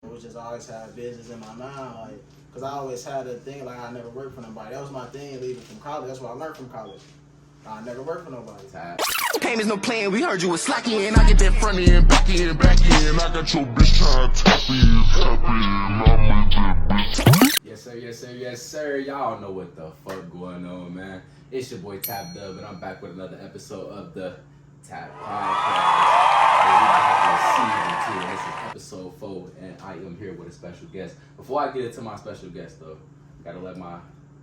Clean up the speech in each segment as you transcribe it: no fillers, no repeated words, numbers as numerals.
which is I always had business in my mind, like, cause I always had a thing like I never worked for nobody. That was my thing leaving from college. That's what I learned from college. I never worked for nobody. Payments no playing, we heard you was slacking, and I get that front end, back end, back end. I got your bitch trying to tap in, I make that bitch. Yes sir, yes sir, yes sir. Y'all know what the fuck going on, man. It's your boy Tap Dub, and I'm back with another episode of the Tap Podcast. And we back with season 2. This is episode 4, and I am here with a special guest. Before I get into my special guest, though, gotta let my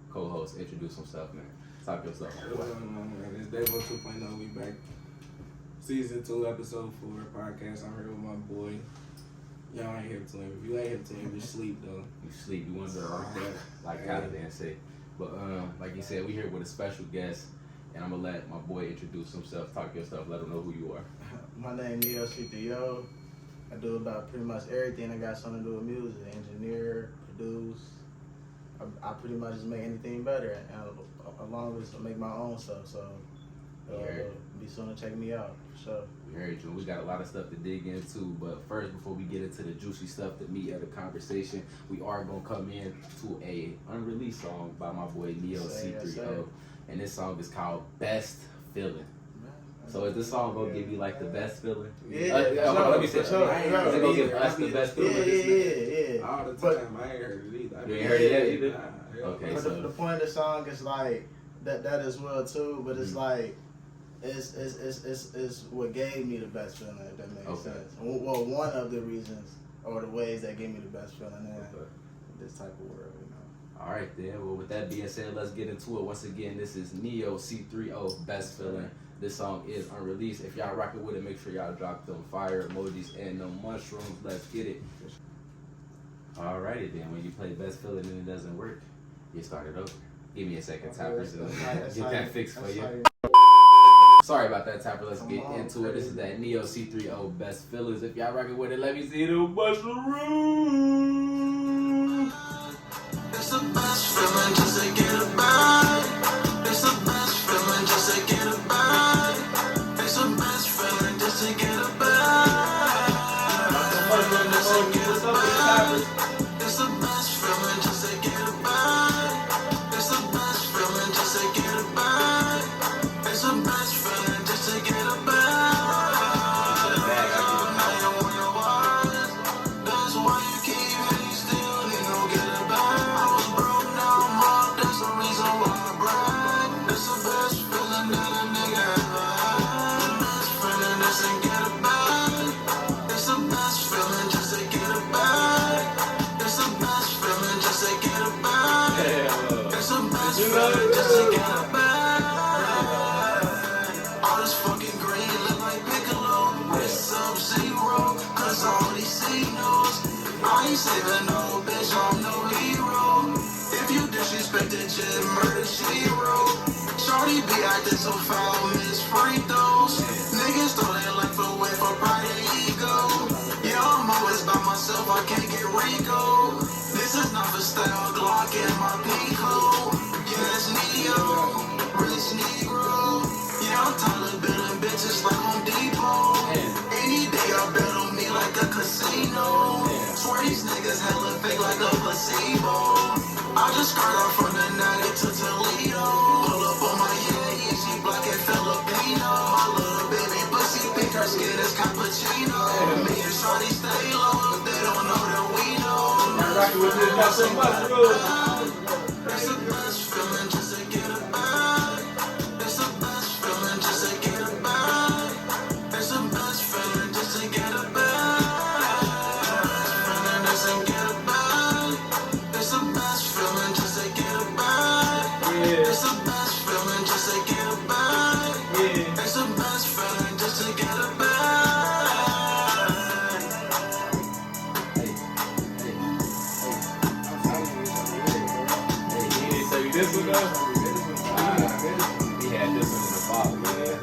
co-host introduce himself, man. Talk yourself. What's going on, man? It's Davo 2.0. We back. Season 2, episode 4 podcast. I'm here with my boy. Y'all ain't hip to him. If you ain't hip to him, just sleep, though. You sleep, you wonder like Holiday say. But like you said, we here with a special guest, and I'm gonna let my boy introduce himself, talk yourself, let him know who you are. My name is NE0’C3O. I do about pretty much everything that got something to do with music. Engineer, produce. I pretty much just make anything better, and along with make my own stuff. So be soon to check me out for sure. We heard you. We got a lot of stuff to dig into, but first, before we get into the juicy stuff, the meat of the conversation, we are gonna come in to a unreleased song by my boy NE0’C3O, and this song is called "Best Feeling." So is this song gonna give you like the best feeling? Yeah. Let me say, is it gonna give us the best feeling? Yeah. All the time. I ain't heard it either. You ain't heard it yet either? Nah, Okay, but so the point of the song is like that as well too, but it's like it's what gave me the best feeling, if that makes sense. Well, one of the reasons or the ways that gave me the best feeling in this type of world, you know. All right, then. Well, with that being said, let's get into it. Once again, this is NE0’C3O, Best Feeling. This song is unreleased. If y'all rockin' with it, make sure y'all drop them fire emojis and them mushrooms. Let's get it. Alrighty then. When you play Best Feeling and it doesn't work, you start it over. Give me a second, Tapper. Get that fixed for you. Sorry about that, Tapper. Let's get into it. This is that NE0’C3O Best Feelings. If y'all rockin' with it, let me see the mushrooms. It's the best feeling just to get it back. It's the best feeling just to get it back. It's the best feeling just to get it back. Just to get it back. It's the best feeling just to get it back. It's the best feeling just to get it back. It's the best feeling just to get it back. That's why you keep hating still, you don't get it back. I was broke, now I'm up, that's the reason why I brag. It's the best feeling that a nigga ever had. The best feeling just to get it back. It's the best feeling just to get it back. It's the best feeling just to get it back. It's the best feeling just to get it back. All this fucking green look like Piccolo. It's Sub-Zero, cause all these signals. I ain't saving no bitch, I'm no hero. If you disrespect the jet, murder zero. Shorty be acting so foul, miss free throws. Niggas throw their life away for pride and ego. Yeah, I'm always by myself, I can't get Rico. This is not for style, Glock in my Pico. Yeah, it's Neo, rich Negro. Yeah, I'm tired of building bitches like Home Depot. Any day I bet on me like a casino. Swear these niggas hella fake like a placebo. I just skirt off from the night to Toledo. Pull up on my she black and Filipino. My little baby pussy pink, her skin is cappuccino. Me and Shorty stay low, they don't know that we know. It's the best feeling just to get it back. It's the best feeling just to get it back. It's the best feeling just to get it back. Just to get it back. It's the best feeling just to get it back. It's the best feeling just to get it back. It's the best feeling just to get it back. This one though? He had this one in the bottle, man.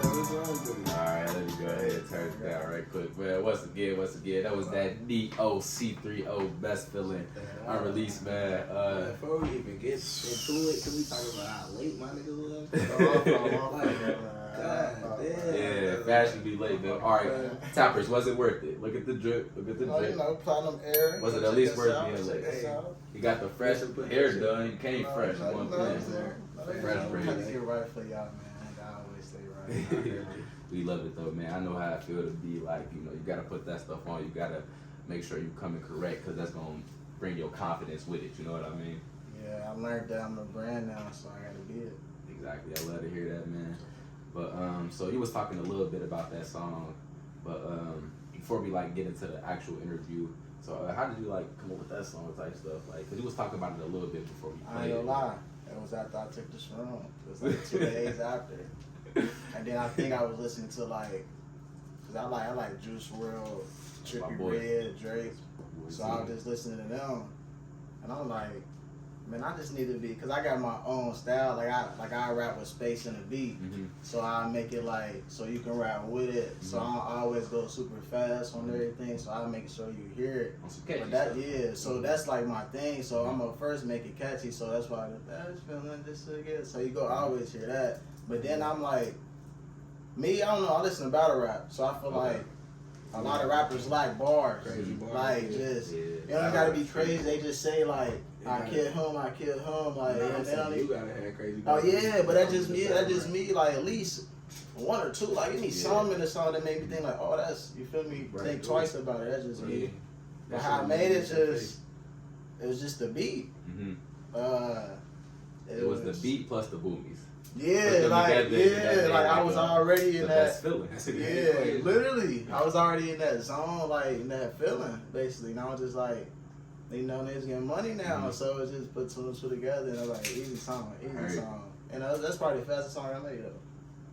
Alright, let me go ahead and turn it down right quick. Man, once again, that was that NE0’C3O Best Feeling unreleased, man. Before we even get into it, can we talk about how late my nigga was? Yeah, fashion be late, man. All right, tappers, was it worth it? Look at the drip. Look at the You drip. know, platinum air. Was it at least worth being late? You got the fresh hair done. You came fresh. You want plan. Fresh braids. I get right for y'all, man. I always stay right. We love it though, man. I know how I feel to be like, you gotta put that stuff on. You gotta make sure you coming correct, because that's gonna bring your confidence with it. You know what I mean? Yeah, I learned that I'm a brand now, so I gotta be it. Exactly. I love to hear that, man. But so he was talking a little bit about that song, but before we like get into the actual interview, so how did you like come up with that song type stuff? Like, cause he was talking about it a little bit before we I played ain't it. gonna lie. It was after I took the shroom. It was like 2 days after. And then I think I was listening to like, cause I like Juice WRLD, Trippie boy. Redd, Drake. So I was just listening to them, and I'm like, man, I just need to be, cause I got my own style. Like I rap with space and a beat, so I make it like so you can rap with it. So I always go super fast on everything. So I make sure you hear it. On some catchy But that stuff. so that's like my thing. So I'm gonna first make it catchy. So that's why the best feeling this again. So you go always hear that. But then I'm like, me, I don't know. I listen to battle rap, so I feel like a lot of rappers like bars. Crazy bars. Like just it don't gotta be crazy. They just say like I killed him. Like You they don't even. gotta have crazy. Oh yeah, but that's just me. That's just me. Like at least one or two. Like you need something in the song that made me think like, oh, that's, you feel me? Right. Think twice about it. That's just me. But That's how I what made it, made it was just the beat. It was the beat plus the boomies. Yeah, like I was already in the that. best feeling. Yeah, literally, I was already in that zone, like in that feeling, basically. And I was just like, niggas getting money now, so it just put two and two together, and I was like, easy song. And that's probably the fastest song I made though.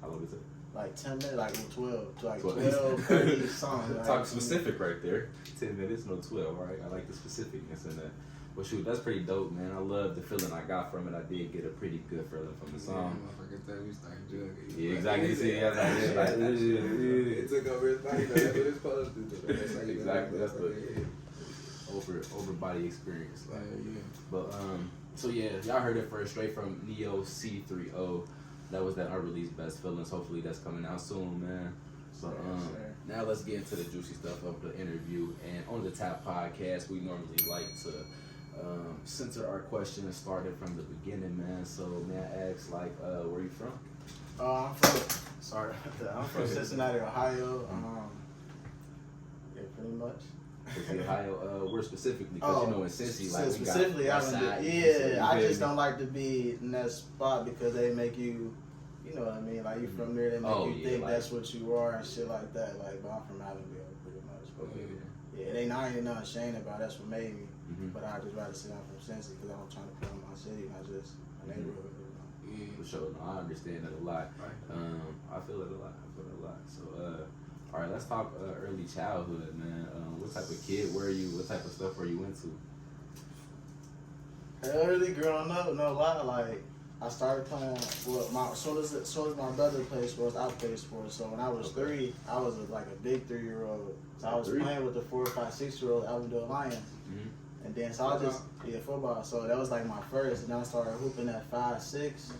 How long is it? Like 10 minutes, like 12, 30 songs. Like, Talk specific right there. 10 minutes, no 12, right? I like the specificness in that. Well, shoot, that's pretty dope, man. I love the feeling I got from it. I did get a pretty good feeling from the song. We started jugging. Yeah, exactly. See, It took over his body. That's what it's supposed to do. Exactly. That's the over body experience. Like, But so yeah, y'all heard it first, straight from NE0’C3O. That was that unreleased Best Feelings. Hopefully that's coming out soon, man. So now let's get into the juicy stuff of the interview. And on the Tap Podcast, we normally like to center our questions started from the beginning, man. So may I ask, like, where you from? I'm from Cincinnati, Ohio. Yeah, pretty much. Ohio, where specifically? Because you know in Cincy, like specifically, we got I just don't like to be in that spot because they make you, you know what I mean? Like you from there, they make you think like, that's what you are and shit like that. Like, but I'm from Allenville, pretty much. But I ain't nothing ashamed about. That's what made me. But I just rather say I'm from Cincy because I'm trying to put on my city, not just my neighborhood. You know? For sure, no, I understand that a lot. I feel it a lot. So, all right, let's talk early childhood, man. What type of kid were you? What type of stuff were you into? Early growing up, no lie, like I started playing. Well, as soon as my brother played sports, I played sports. So when I was 3, I was like a big 3-year-old. So I was playing with the 4, 5, 6-year-old Avondale Lions. And then so I just football. So that was like my first. And then I started hooping at 5, 6.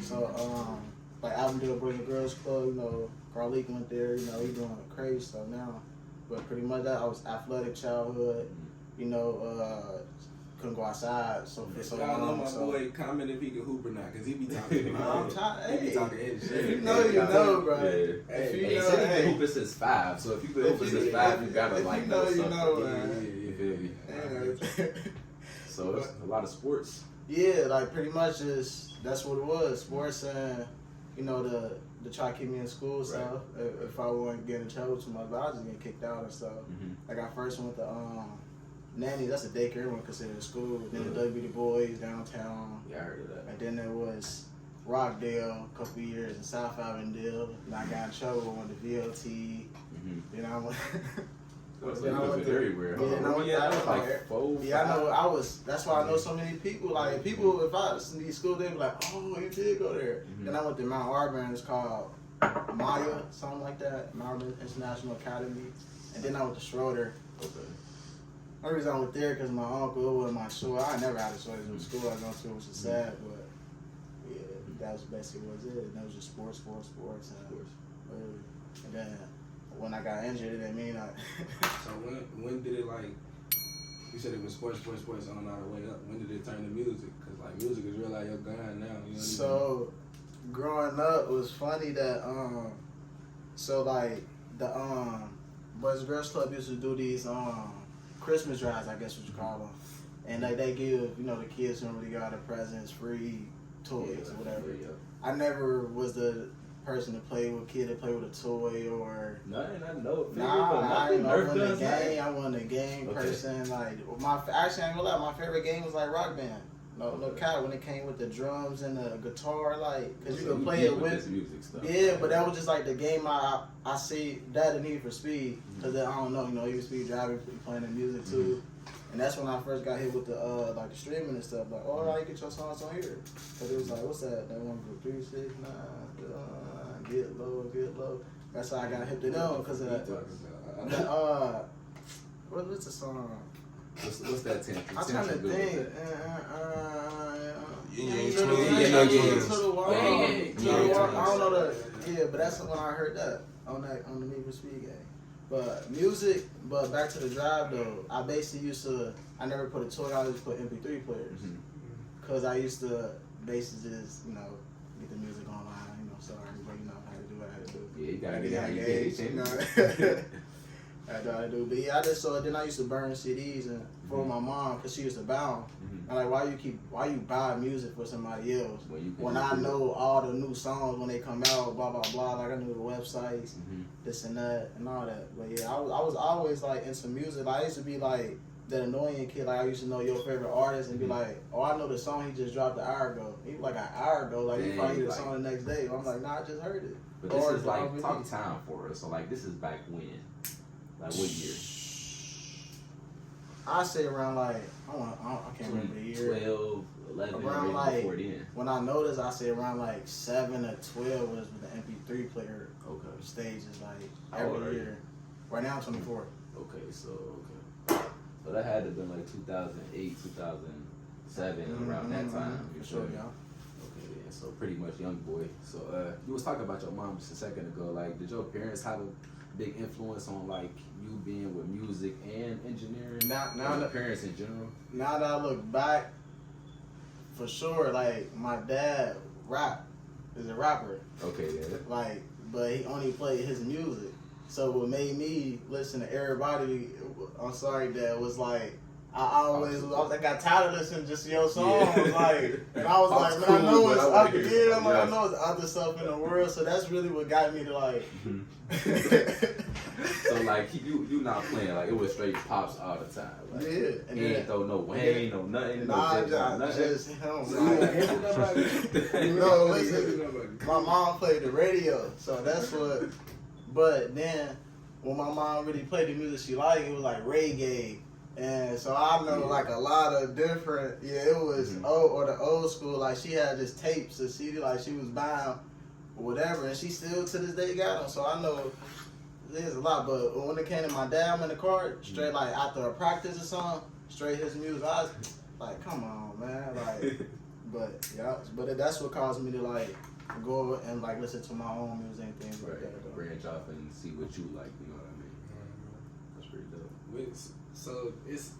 So like Avondale Boys and Girls Club, you know, Garlic went there. You know, he doing crazy stuff now. But pretty much that I was athletic childhood. You know, couldn't go outside. So for so I know long. my boy comment if he could hoop or not, cause he be talking. He be talking shit. If you know, bro. Yeah. If you he know, said he can hoop it since 5. So if you could hoop it since 5, you gotta like know something. man. You feel me? So it's a lot of sports. Yeah, like pretty much that's what it was. Sports and you know to try to keep me in school and stuff. If I wouldn't get in trouble too much, but I was just getting kicked out and stuff. Like I first went to Nanny, that's a daycare, everyone considered school. Then the WB Boys downtown. Yeah, I heard of that. And then there was Rockdale a couple years in South Avondale. And I got in trouble, went to VLT. Then I went. Then I went everywhere. Yeah, I know. That's why I know so many people. Like people, if I listen to these schools, they be like, "Oh, you did go there." Then I went to Mount Auburn. It's called Maya, something like that. Mount Auburn International Academy. And then I went to Schroeder. Okay. The only reason I went there because my uncle was my choice. I never had a choice in school I go to, which is sad, but yeah, that was basically what it is. And it was just sports. And then when I got injured, it didn't mean I. So when did it like? You said it was sports on our way up. When did it turn to music? Cause like music is real like your gun now. You know So growing up, it was funny that so like the Boys and Girls Club used to do these Christmas drives, I guess what you call them, and like they give the kids who don't really got the presents free toys or whatever. Yeah. I never was the person to play with a toy or. I ain't I wasn't a game. I wasn't a game person. Like actually, I ain't gonna lie, my favorite game was like Rock Band. No cap, when it came with the drums and the guitar, like, cause you could play it with this music stuff. Yeah, but that was just like the game I see that in Need for Speed, cause then, I don't know, Need for Speed driving, playing the music too, and that's when I first got hit with the like the streaming and stuff. Like, oh, you get your songs on here, cause it was like, what's that? That one group 3, 6, 9, get low. That's how I got hit to them, cause of that. What's the song? What's that 10? I'm trying to think. I don't know that. Yeah, but that's when I heard that on the Need for Speed game. But music, but back to the drive though. I basically I never put a toy. I just put MP3 players, cause I used to basically just get the music online. So everybody how to do it. Yeah, you gotta get out of engaged. I do, but yeah, I just saw it. Then I used to burn CDs and for my mom, cause she used to buy them. I'm like, why you buy music for somebody else when I know all the new songs when they come out, blah blah blah. Like I knew the websites, this and that, and all that. But yeah, I was always like into music. Like, I used to be like that annoying kid. Like I used to know your favorite artist and be like, oh, I know the song he just dropped an hour ago. He was like an hour ago. Like you probably hear the song the next day. I'm like, nah, I just heard it. But this is like talk time for us. So like this is back when. Like what year? I say around like I can't remember the year. 12, 11, around right like before then. When I noticed, I say around like 7 or 12 was with the MP3 player. Okay. Stages like How old are every you? year. Right now I'm 24. Okay, so that had to have been like 2008, 2007, around that time. For sure, yeah. Okay, yeah, so pretty much young boy. So you was talking about your mom just a second ago. Like, did your parents have a big influence on like you being with music and engineering? Now the parents in general. Now that I look back, for sure, like my dad is a rapper. Okay, yeah. Like, but he only played his music. So what made me listen to everybody, I'm sorry, Dad, was like I got tired of listening just to your songs, like, and I was like, man, I know it's other stuff in the world, so that's really what got me to like. So like you not playing, like it was straight pops all the time. Like, yeah, and he ain't throw no Wayne, no nothing, just him. Listen, my mom played the radio, so that's what. But then when my mom really played the music she liked, it was like reggae. And so I know like a lot of different, it was the old school, like she had just tapes of CD, like she was buying whatever, and she still to this day got them. So I know there's a lot, but when it came to my dad, I'm in the car, straight like after a practice or something, straight his music, I was like, come on, man, like, but that's what caused me to like go and like listen to my own music and things like that. Branch off and see what you like, you know what I mean? That's pretty dope. So it's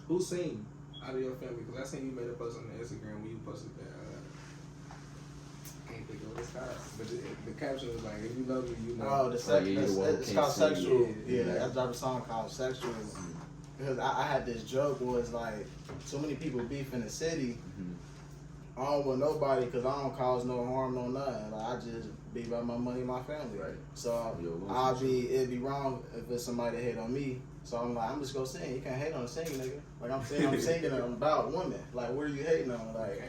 who sing out of your family? Because I seen you made a post on the Instagram when you posted that. I can't think of what it's called, but the caption was like, "If you know me, you know." Oh, it's called Sexual. Yeah, I dropped a song called Sexual because I had this joke was like, so many people beef in the city. I don't want nobody because I don't cause no harm, no nothing. Like I just be about my money and my family. Right. So it'd be wrong if it's somebody that hate on me. So I'm like, I'm just gonna sing. You can't hate on a singing nigga. Like I'm singing about women. Like what are you hating on? Like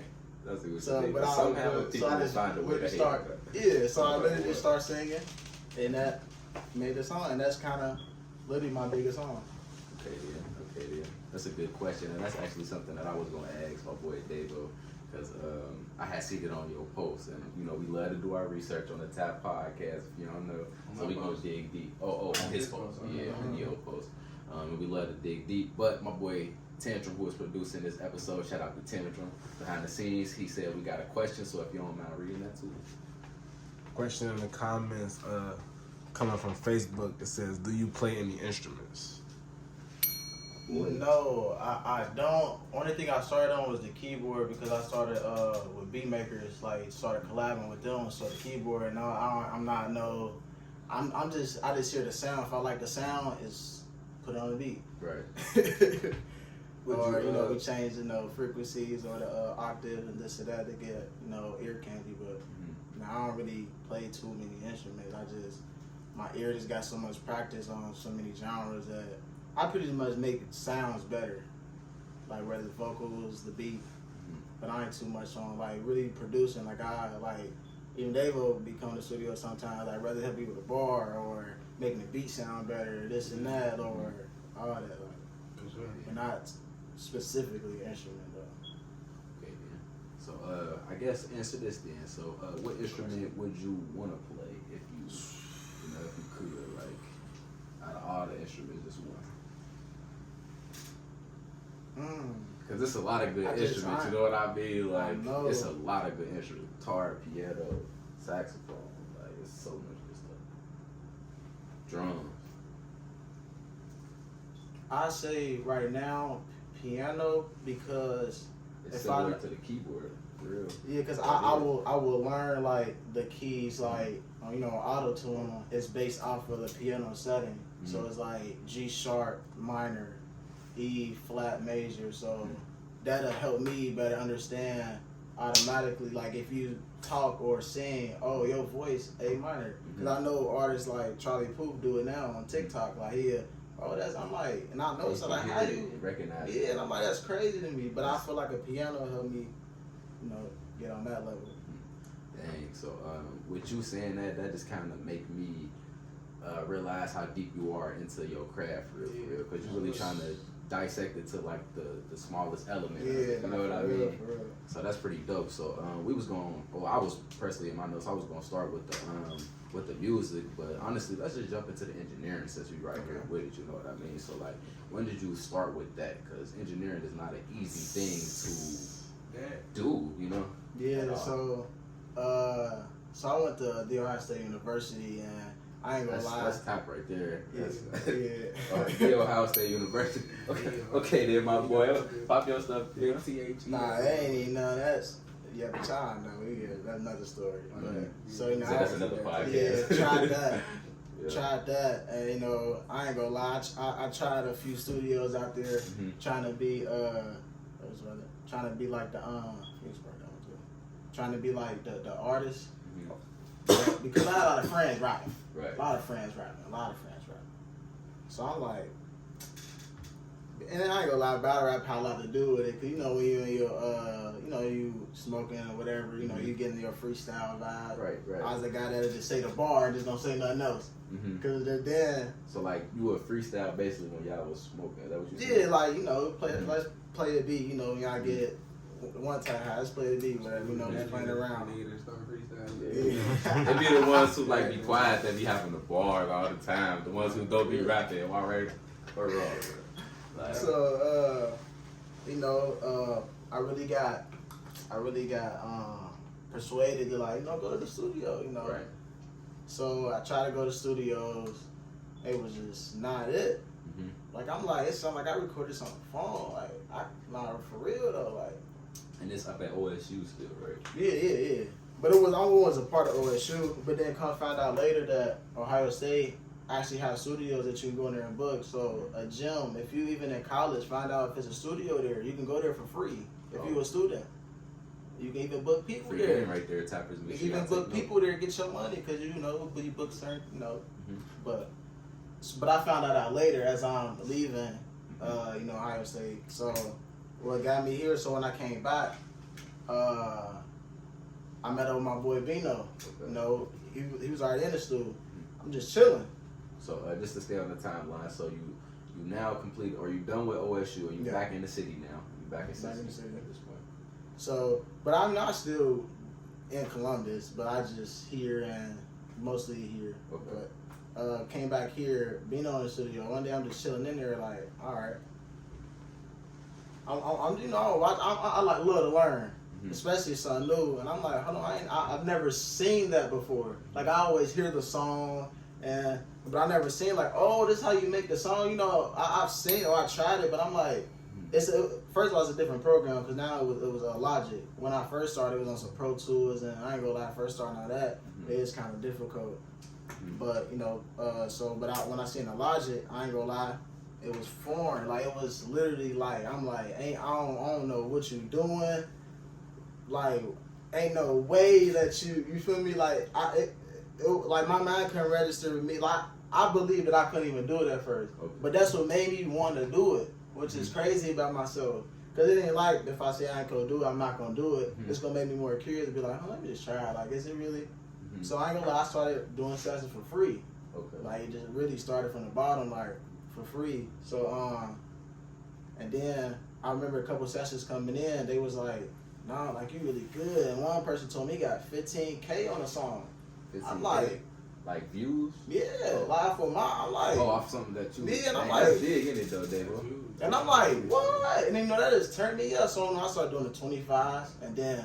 that's a good so I just find a way to start. Yeah, so I literally just start singing, and that made the song, and that's kind of literally my biggest song. Okay, yeah. That's a good question, and that's actually something that I was gonna ask my boy Davo. Because I had seen it on your post, and we love to do our research on the Tap Podcast. If you don't know, so we gonna dig deep. On his post, on your post. And we love to dig deep. But my boy Tantrum, who is producing this episode, shout out to Tantrum behind the scenes. He said we got a question, so if you don't mind reading that to us. Question in the comments coming from Facebook. It says, do you play any instruments? No, I don't. Only thing I started on was the keyboard because I started with beat makers, like started collabing with them. So the keyboard, no, I'm not no. I just hear the sound. If I like the sound, it's put it on the beat. Right. Or we change frequencies or the octave and this or that to get ear candy. But I don't really play too many instruments. My ear just got so much practice on so many genres that I pretty much make sounds better, like whether the vocals, the beat, but I ain't too much on like really producing. Like even Dave will be coming to the studio sometimes. Like rather help me with a bar or making the beat sound better, this and that, or all that. Like, but not specifically instrument though. Okay, then. So I guess answer this then. So what instrument would you want to play if you could, like out of all the instruments, just one? Because it's a lot of good instruments, you know what I mean? Like, it's a lot of good instruments. Guitar, piano, saxophone, like, it's so much good stuff. Drums. I say right now, piano, because it's similar to the keyboard, for real. Yeah, because I will learn, like, the keys, like, auto-tune is based off of the piano setting. So it's like G sharp minor, E flat major, so that'll help me better understand automatically, like if you talk or sing, oh your voice A minor, because I know artists like Charlie Puth do it now on TikTok, like I'm like, and I know, so like how you recognize it? And I'm like, that's crazy to me, but I feel like a piano helped me, get on that level. Dang, so with you saying that just kind of make me realize how deep you are into your craft, for real, because you're really trying to dissect it to like the smallest element. You know what I mean? For real. So that's pretty dope. So I was personally in my notes, I was gonna start with the music, but honestly, let's just jump into the engineering since we right here with it. You know what I mean? So like, when did you start with that? Because engineering is not an easy thing to do. Yeah. So I went to The Ohio State University, and I ain't gonna lie. That's top right there. Yeah. The Ohio State University. Okay, then my boy, pop your stuff. Yeah. Nah, that ain't even none. That's you have a time though. That's another story. But, so that's another podcast. Yeah, tried that. Tried that, and I ain't gonna lie. I tried a few studios out there, trying to be trying to be like the trying to be like the artist. Because I had a lot of friends rapping. Right. A lot of friends rapping. So I'm like, and I ain't gonna lie, battle rap had a lot to do with it. Cause when you in your you smoking or whatever, you getting your freestyle vibe. Right. I was the guy that would just say the bar and just don't say nothing else. Cause then. So like you were freestyle basically when y'all was smoking. Is that what you said? Yeah, like let's play the beat. Y'all get one time let's play the beat, whatever. Just playing around. They be the ones who like be quiet that be having the bars all the time. The ones who don't be rapping. Am I right or wrong? Like, so I really got persuaded to go to the studio. Right. So I tried to go to studios. It was just not it. Like I'm like, it sounded like I recorded this on the phone. Like for real though. Like. And it's up at OSU still, right? Yeah. But I was a part of OSU, but then find out later that Ohio State actually has studios that you can go in there and book. So a gym, if you even in college, find out if there's a studio there, you can go there for free. If you're a student, you can even book people free there. Game right there, tappers. You can even book people there, get your money, because you book certain, But I found that out later as I'm leaving, Ohio State. So what got me here? So when I came back, I met up with my boy Vino. Okay. He was already in the studio. I'm just chilling. So just to stay on the timeline, so you now complete, or you done with OSU, or you back in the city now? You back in the city at this point. So, but I'm not still in Columbus, but I just here and mostly here. Okay. But came back here, being on the studio. One day I'm just chilling in there, like, all right. I'm you know, I like love to learn, especially something new. And I'm like, hold on, I've never seen that before. Like I always hear the song, but I never seen like, oh, this is how you make the song. You know, I've seen or I tried it, but I'm like, first of all, it's a different program because now it was Logic. When I first started, it was on some Pro Tools, and I ain't gonna lie, first starting on that, it is kind of difficult. But you know, when I seen the Logic, I ain't gonna lie, it was foreign. Like it was literally like I'm like, I don't know what you doing. Like, ain't no way that you feel me? Like like my mind couldn't register with me. Like I believe that I couldn't even do it at first, but that's what made me want to do it, which is crazy about myself. Cause it ain't like if I say I ain't gonna do it, I'm not gonna do it. It's gonna make me more curious to be like, let me just try it. Like, is it really? So I ain't gonna lie, I started doing sessions for free. Okay. Like it just really started from the bottom, like for free. So and then I remember a couple sessions coming in, they was like, nah, like you really good. And one person told me he got 15K on a song. 15K? I'm like views? Yeah, live for I'm like, off something that you. Yeah, and I'm that's like, big in it though, Dave. And I'm like, what? And then, you know, that just turned me up. So I started doing the 25s, and then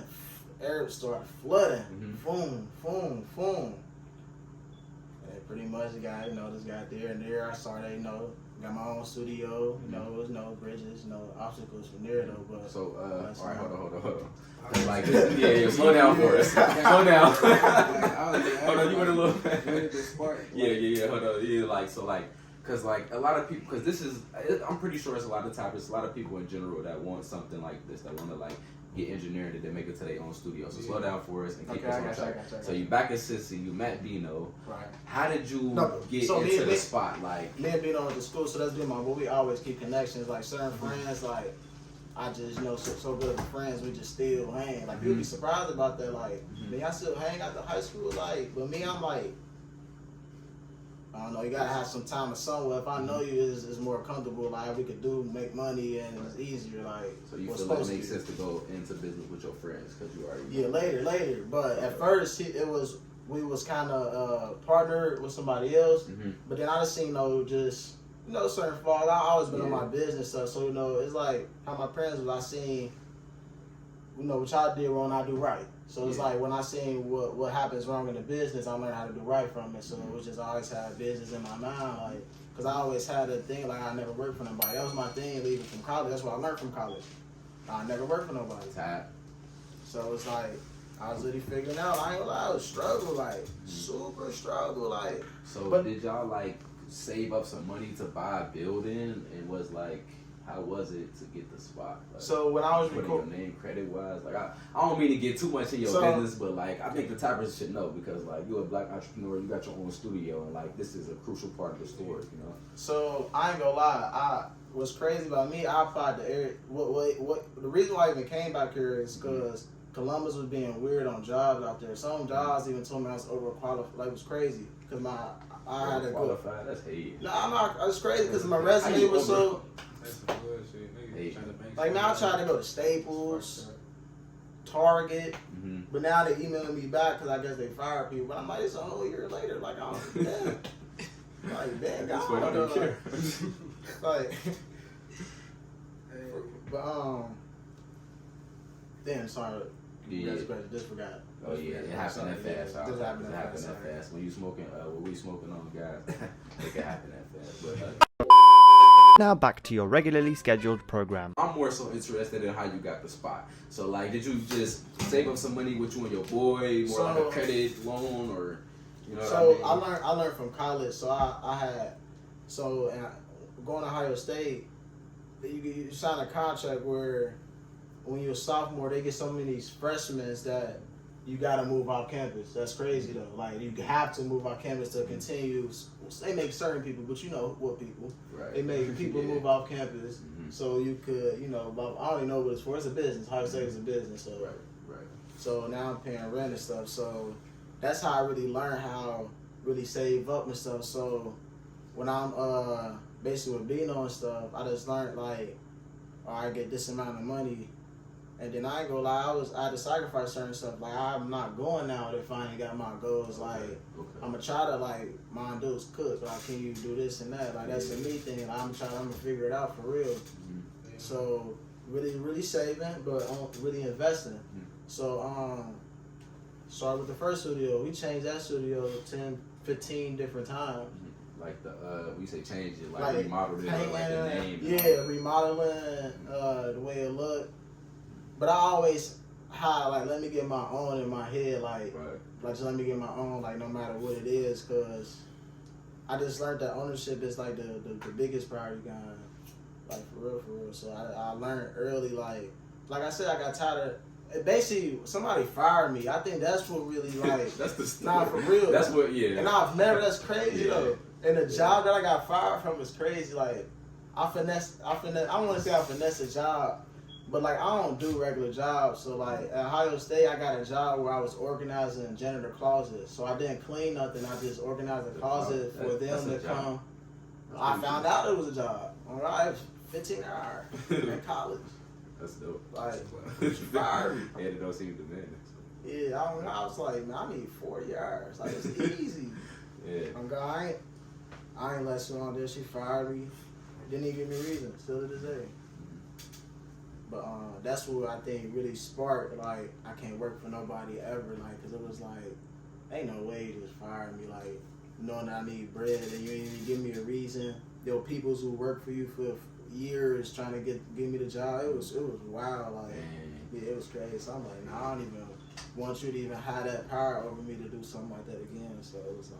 Arabs started flooding. Boom, boom, boom. And pretty much the guy, you know, just got there and there. I started, you know, got my own studio. You know, it was no bridges, no obstacles from there though. But so, all right, hold on. Like, yeah, slow down for us. Slow down. Hold on, you went a little. Yeah. Hold on. Yeah, like so, like. Cause like a lot of people, cause this is, I'm pretty sure it's a lot of topics, a lot of people in general that want something like this, that want to like get engineering and then make it to their own studio. So slow down for us and keep us on track. So you back at Sissy, you met Bino. Right. How did you get into the spot? Like me and Bino went to school, so that's doing my. But we always keep connections. Like certain friends, like I just so good with friends, we just still hang. Like people be surprised about that. Like man, I still hang out the high school. Like, but me, I'm like. I don't know, you gotta have some time or somewhere. If I know you, is more comfortable. Like we could make money, and it's easier. Like so, you feel like it makes sense to go into business with your friends because you already. Yeah, later. But at first, we was kind of partnered with somebody else. But then I just seen certain fault. I always been on my business stuff, so you know, it's like how my parents was. I seen, you know, what y'all did wrong, I do right. So it's like when I seen what happens wrong in the business, I learned how to do right from it. So it was just I always had business in my mind, like, because I always had a thing, like I never worked for nobody. That was my thing leaving from college. That's what I learned from college. I never worked for nobody. So it's like, I was really figuring out, I ain't gonna lie, I was struggle, like, super struggle, like. So but did y'all, like, save up some money to buy a building? And was like, how was it to get the spot? Like, so when I was recording your name credit wise, like I don't mean to get too much in your business, but like I think the typers should know because like you're a black entrepreneur, you got your own studio, and like this is a crucial part of the story, you know. So I ain't gonna lie, what's crazy about me, I applied to area. What the reason why I even came back here is because Columbus was being weird on jobs out there. Some jobs even told me I was overqualified. Like it was crazy because I had to go. Qualified? That's hate. No, I'm not. It's crazy because my resume was so. Like now I tried to go to Staples, Target, but now they emailing me back because I guess they fired people. But I'm like, it's a whole year later. Like, I don't damn. Like, damn, that's what I don't care. Like, but damn, sorry. Yeah. Just forgot. Oh yeah, it happened that fast. It happened that fast. When you smoking, what we smoking on, guys? It can happen that fast. But. Now back to your regularly scheduled program. I'm more so interested in how you got the spot. So like, did you just save up some money with you and your boy, more like a credit loan, or you know? So what I mean? I learned from college. So I had going to Ohio State, you sign a contract where when you're a sophomore, they get so many freshmen that you gotta move off campus. That's crazy though. Like you have to move off campus to continue. They make certain people, but you know what people. Right. They make people move off campus so you could, you know. I don't even know what it's for. It's a business. Ohio State is a business. So right. So now I'm paying rent and stuff. So that's how I really learned how really save up and stuff. So when I'm basically with Bino and stuff, I just learned like, I get this amount of money And then I ain't gonna lie, I had to sacrifice certain stuff. Like I'm not going out if I ain't got my goals. Like I'm gonna try to like mine dudes cook. Like can you do this and that? Like that's a me thing. Like, I'm gonna figure it out for real. So really saving, but really investing. So started with the first studio. We changed that studio 10, 15 different times. Like we say change it, like remodeled it, painting, like the name. Remodeling the way it looked. But I always let me get my own in my head, like just let me get my own, like no matter what it is, cause I just learned that ownership is like the biggest priority, guy. Like for real. So I learned early, like I said, I got tired of. Basically, somebody fired me. I think that's what really like. That's the story. Nah, for real. That's what, yeah. And I've never. That's crazy though. And the job that I got fired from is crazy. Like I finesse. I don't want to say I finesse a job, but like I don't do regular jobs. So like at Ohio State, I got a job where I was organizing janitor closets. So I didn't clean nothing. I just organized the closet for them to come. I found out it was a job. All right, 15 hours in college. That's dope. Like, fired me. Yeah, they don't seem demanding. So. Yeah, I was like, man, I need 40 hours. Like, it's easy. Yeah. I'm going, I ain't let you on there. She fired me. Didn't even give me a reason. Still to this day. But that's what I think really sparked, like, I can't work for nobody ever. Like, because it was like, ain't no way you just fire me. Like, knowing that I need bread and you ain't even give me a reason. There were people who work for you for years trying to give me the job. It was wild. Like, yeah, it was crazy. So I'm like, nah, I don't even want you to even have that power over me to do something like that again. So it was like,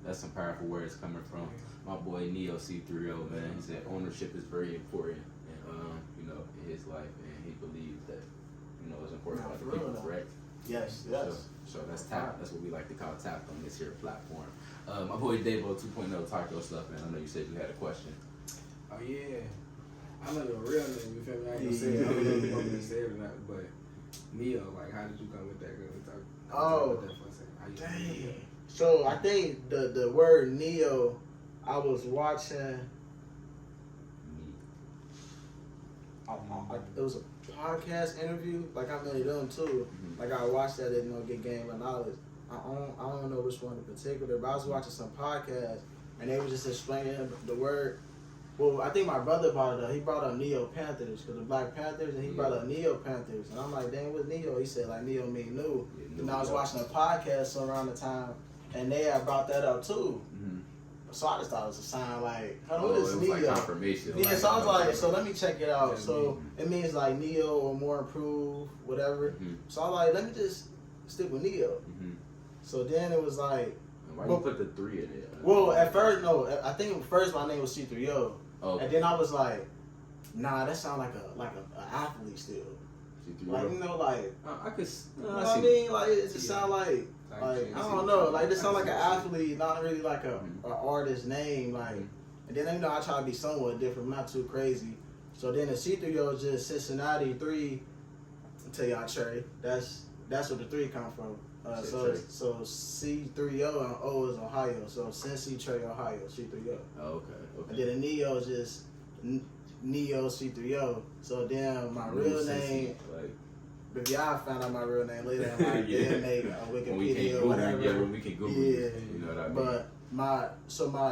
that's some powerful words coming from my boy NE0’C3O, man. He said ownership is very important, and you know, in his life, and he believes that, you know, it's important for other people, correct? Yes. So that's tap. That's what we like to call tap on this here platform. My boy Davo 2.0, talk your stuff, man. I know you said you had a question. Oh yeah, I know the real name. You feel me? I ain't gonna say it. I don't know if you want me to say it or not, but Neo, like, how did you come with that? Talk about that for a second. How you Dang. So I think the word Neo, I was watching. It was a podcast interview. Like I made them too. Like I watched that and get game of knowledge. I don't know which one in particular, but I was watching some podcast and they were just explaining the word. Well, I think my brother brought it up. He brought up Neo Panthers because the Black Panthers, and he brought up Neo Panthers. And I'm like, dang, what's Neo? He said like Neo mean new. And I was watching a podcast around the time, and they had brought that up too. So I just thought it was a sign like, what is Neo? Like confirmation. Yeah, so I was like, so let me check it out. So it means like Neo or more improved, whatever. So I was like, let me just stick with Neo. So then it was like, why you put the 3 in it? Well, at first, no. I think at first my name was C3O. Okay. And then I was like, nah, that sound like a athlete still. C3O. Like, you know, like, I could. you know what I mean? Like, it just sound like I don't know. Like, this sound like an athlete, not really like a artist name. Like, and then, you know, I try to be somewhat different, not too crazy. So then the C3O is just Cincinnati 3. I'll tell y'all, Trey. That's where the 3 come from. So C3O and O is Ohio. So Cincy, Trey, Ohio, C3O. Oh, okay. And then the Neo is just NE0’C3O. So then my real name, if y'all found out my real name later, I might make a Wikipedia or whatever. Yeah, when we can Google it. You know what I mean? But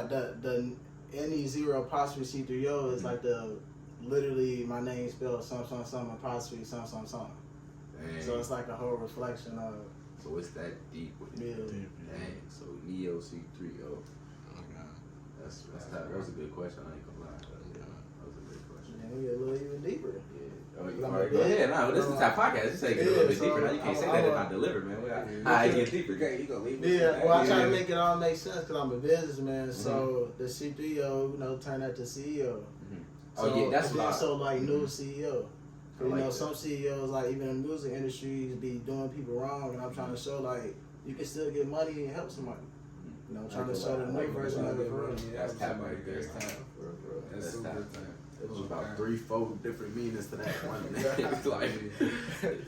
the NE0'C3O is like literally my name spelled some apostrophe some. Dang. So it's like a whole reflection of. So it's that deep with it. Yeah. Dang. So NE0’C3O. That was a good question. I ain't gonna lie. That was a good question. And we get a little even deeper. Yeah. Go ahead. No, this is the type of podcast. Just say get a little bit deeper. Now you can't say that if I deliver, man. I get deeper. You gonna leave Yeah. Well, I try to make it all make sense because I'm a businessman. So the C3O, turn that to CEO. Oh yeah, that's what. So like new CEO. You like know, that. some CEOs, like even in the music industry, be doing people wrong, and I'm trying to show like you can still get money and help somebody. You know, trying to show the new version of it for real. That's tap right there. It's time. That's super time. It was about 3-4 different meanings to that one. It's like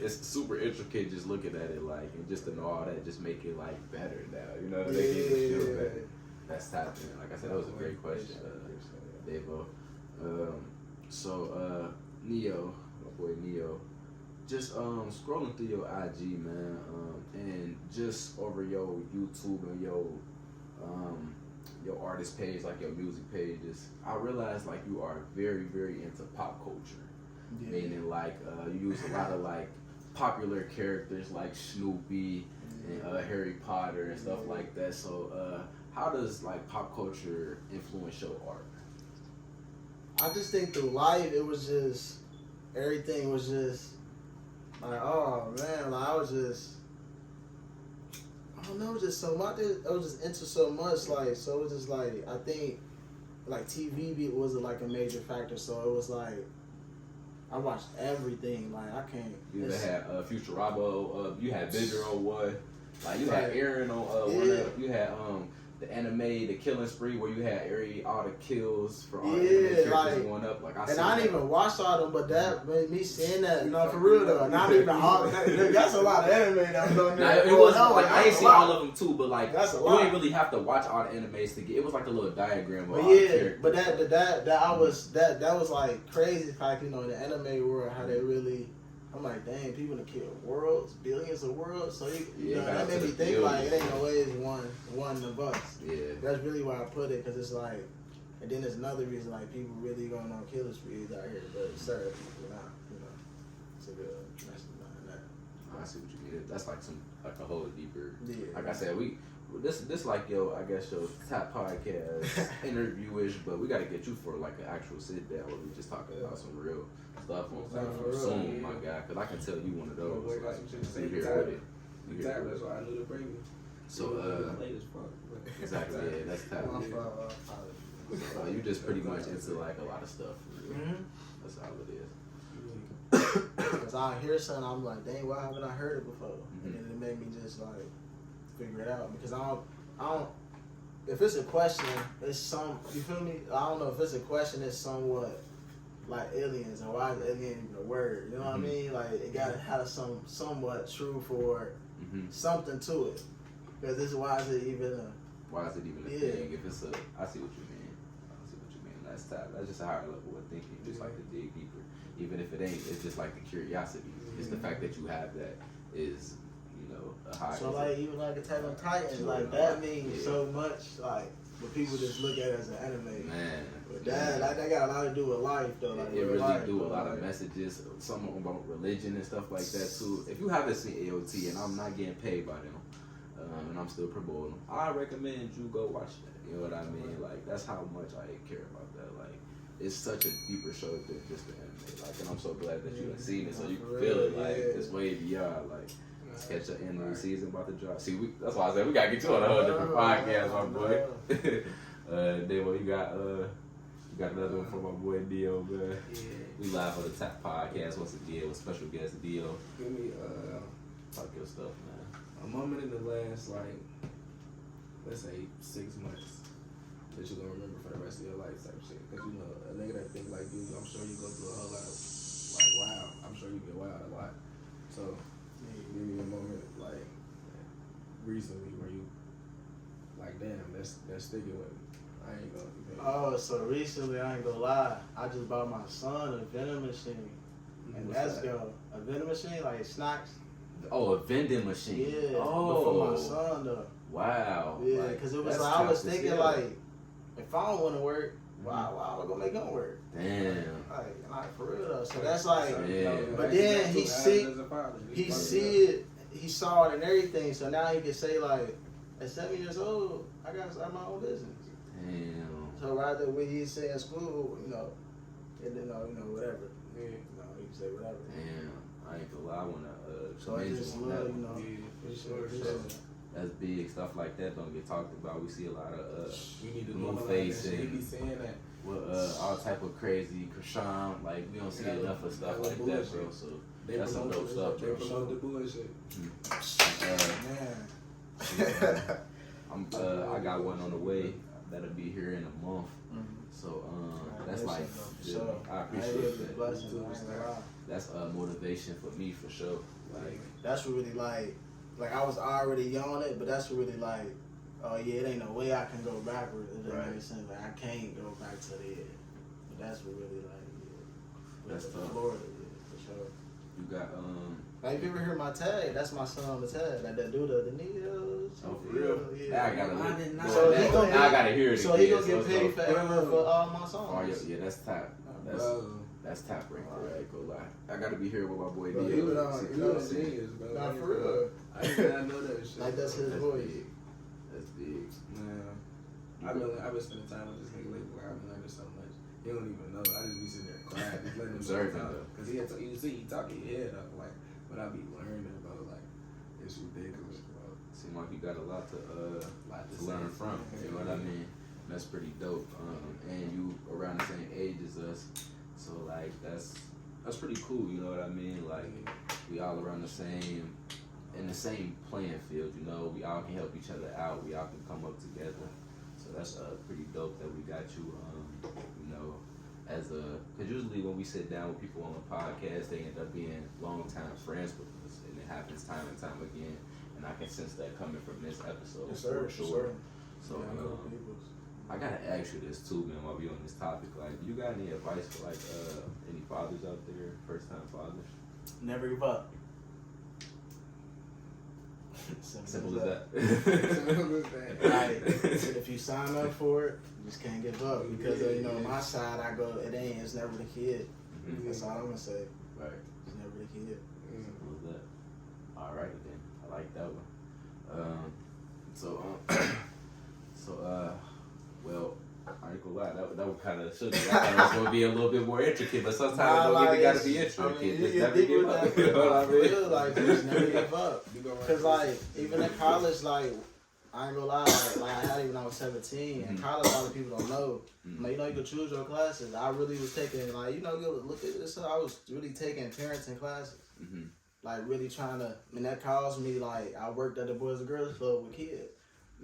it's super intricate. Just looking at it, like, and just to know all that, just make it like better now. You know, make it feel better. That's tapping. Like I said, that was a great question, Davo. So Neo, my boy Neo. Just scrolling through your IG, man, and just over your YouTube and your artist page, like your music pages, I realized like you are very, very into pop culture. Yeah. Meaning like you use a lot of like popular characters like Snoopy and Harry Potter and stuff like that. So how does like pop culture influence your art? I just think through life, it was just, everything was just like, oh man, like I was just, I don't know, just so much. I was just into so much, like, so it was just like, I think like TV was like a major factor. So it was like I watched everything. Like I can't. You had Futurama. You had Bigger on one. Like you Right. had Aaron on one. You had the anime, the Killing Spree, where you had all the kills for all the anime characters like, going up. Like and I didn't even watch all them, but that made me seeing that. No, for real though. Not even all. That's a lot of anime that was on there. It was like I ain't seen all of them too, but like That's a you lot. ain't really have to watch all the animes to get. It was like a little diagram of But all the yeah, characters. but that was like crazy. Like in the anime world, how they really. I'm like, dang, people that kill worlds, billions of worlds. So you know, that made me think like it ain't no way it's one of us. Yeah. That's really why I put it, because it's like, and then there's another reason like people really going on killer sprees out here, but certain people not, you know. It's a good message behind that. I see what you mean. That's like a whole deeper. Yeah. Like I said, this like your top podcast interview-ish, but we got to get you for like an actual sit down where we just talking about some real stuff on Zoom, my guy. Because I can tell you one of those. Boy, got Like, some shit to say. you here with it. You here Exactly. with That's it. why I knew to bring you. So late as fuck. exactly, yeah, that's My top. fault, You just pretty much into like a lot of stuff. Mhm. That's all it is. Because I hear something, I'm like, dang, why haven't I heard it before? And then it made me just like figure it out, because I don't. If it's a question, it's some. You feel me? I don't know if it's a question. It's somewhat like aliens, or why is alien even a word? You know what I mean? Like it gotta have somewhat true for something to it. Because this why is it even a? Why is it even a thing? If it's I see what you mean. I see what you mean. That's just a higher level of thinking. Just like to dig deeper, even if it ain't. It's just like the curiosity. It's the fact that you have that is, you know, a high. So like even like Attack on Titan, like that means so much. Like but people just look at it as an anime. Man. But that got a lot to do with life though. Like It really life, do a though, lot like, of messages. Some about religion and stuff like that too. If you haven't seen AOT, and I'm not getting paid by them, and I'm still promoting them, I recommend you go watch that. You know what I mean? Like that's how much I care about that. Like it's such a deeper show than just the anime. Like, and I'm so glad that you have seen it, so you can feel it. Like it's way beyond. Like let's catch the end of the season about to drop. See, that's why I said we gotta get you on a whole different podcast, my boy. Demo, you got another one from my boy Dio, man. Yeah. We live on the Top Podcast once again with special guest Dio. Give me Talk your stuff, man. a moment in the last, like, let's say 6 months that you're gonna remember for the rest of your life type shit. Because, you know, a nigga that think like you, I'm sure you go through a whole lot of, like, wow. I'm sure you get wild a lot. So, give me a moment, like, recently where you, like, damn, that's sticking with me. I ain't gonna be paid. Oh, so recently I ain't gonna lie, I just bought my son a vending machine. And What's that's that? a vending machine, like snacks. Oh, a vending machine. Yeah. Oh. But for my son though. Wow. Yeah, because it was like I was thinking like, if I don't want to work, why am I gonna make him work? Damn. Like for real though. So that's like, Yeah. but then he saw it and everything. So now he can say like, at 7 years old, I gotta start my own business. Damn. So rather when he say in school, you know, and then you know whatever, Yeah. you know, he can say whatever. Damn. I ain't gonna lie. I wanna So I commend just you on love, that you one. know, Yeah, sure. That's big. Stuff like that don't get talked about. We see a lot of we need to Blue normalize face that shit. He and- be saying that. with all type of crazy Krishan. Like we don't see Yeah, enough of stuff that like that, bullshit. bro. So They that's some dope stuff, They bro. promote the bullshit. Man. I got one on the way that'll be here in a month. So that's like, So I appreciate that. Blessing, I ain't gonna lie. That's motivation for me for sure. Like That's really like I was already on it, but that's really like, oh yeah, it ain't no way I can go backwards. It doesn't make sense. Like I can't go back to the end. But that's what really like, yeah. That's the tough. Florida, yeah, for sure. You got Like, if you ever hear my tag, that's my son on the tag. Like, that dude, the NE0’C3O. oh, for real? Yeah. I gotta did not. So he gonna I gotta hear it. So he gonna again, get paid forever for all my songs. Oh, yeah, that's top. Bro. That's top right there. I ain't gonna lie. I gotta be here with my boy Bro, D. he was on Genius, bro. Nah, for real. I did not know that shit. Like, that's his That's voice. big. That's big. Man, I've been spending time with this nigga lately. I've been learning so much. He don't even know. I just be sitting there crying, just letting him Observing, talk. though. Cause you see, he talking your head up, like, but I be learning, bro. Like, it's ridiculous, bro. Seem like you got a lot to To learn say. from. You know what I mean? That's pretty dope. And you around the same age as us, so like that's pretty cool. You know what I mean? Like we all around the same, in the same playing field. You know, we all can help each other out. We all can come up together. So that's pretty dope that we got you. You know, because usually when we sit down with people on the podcast, they end up being longtime friends with us, and it happens time and time again. And I can sense that coming from this episode Yes, sir. for sure. So Yeah, I know people's. I gotta ask you this too, man, while we on this topic. Like, you got any advice for like any fathers out there, first time fathers? Never give up. Simple as that. Like, if you sign up for it, you just can't give up. Because you know, my side, I go, it's never the kid. Mhm. That's all I'm gonna say. Right. It's never the kid. Simple as that. All right then, I like that one. Well, I ain't gonna lie, that would kind of should. That was gonna be a little bit more intricate, but sometimes it don't even gotta be intricate. I mean, Just you never think give with up. that, You know what I mean? feel like just never give up. Cause like even in college, like I ain't gonna lie, like I had it when I was 17. In college, a lot of people don't know. Like, you know, you can choose your classes. I really was taking like you look at this. I was really taking parenting classes. Mhm. Like really trying to. I mean, that caused me like I worked at the Boys and Girls Club with kids.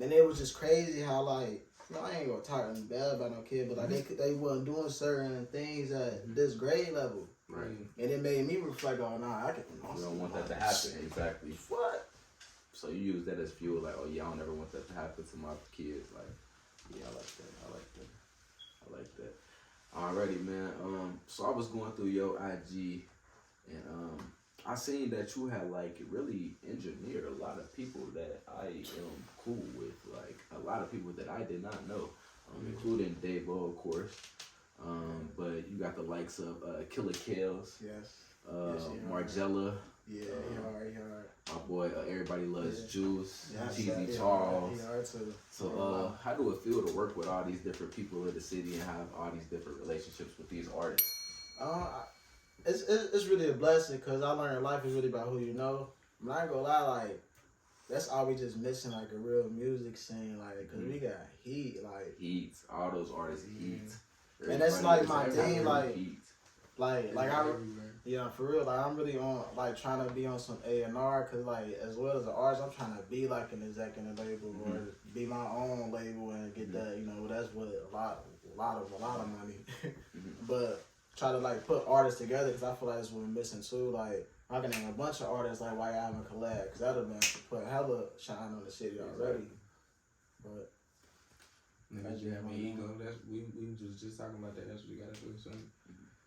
And it was just crazy how like. No, I ain't gonna talk bad about no kid, but like they wasn't doing certain things at this grade level, Right. and it made me reflect on, I can. You don't want that to happen, exactly. What? So you use that as fuel, like, oh yeah, I don't ever want that to happen to my kids. Like, yeah, I like that. Alrighty, man. So I was going through your IG, and I seen that you had like really engineered a lot of people that I am cool with, like a lot of people that I did not know, including Davo, of course. But you got the likes of Killer Kales, Yes. Margella. Yeah, he hard. My boy, Everybody Loves Juice, Yeah, Cheesy Charles. He hard too. So, how do it feel to work with all these different people in the city and have all these different relationships with these artists? It's really a blessing because I learned life is really about who you know. I'm not gonna lie, like that's all we just missing, like a real music scene, like because we got heat, like Heat, all those artists, heat. And that's like my Everybody thing, got like heat. like I. Yeah, for real. Like I'm really on, like trying to be on some A&R, cause like as well as an artist, I'm trying to be like an executive label or be my own label and get that. You know, that's what a lot of money. But try to like put artists together, cause I feel like that's what we're missing too. Like I can name a bunch of artists like why y'all haven't collab, cause that'd have been put hella shine on the city already. But Niggas, you have an ego. That's we was just talking about that. That's what you gotta do.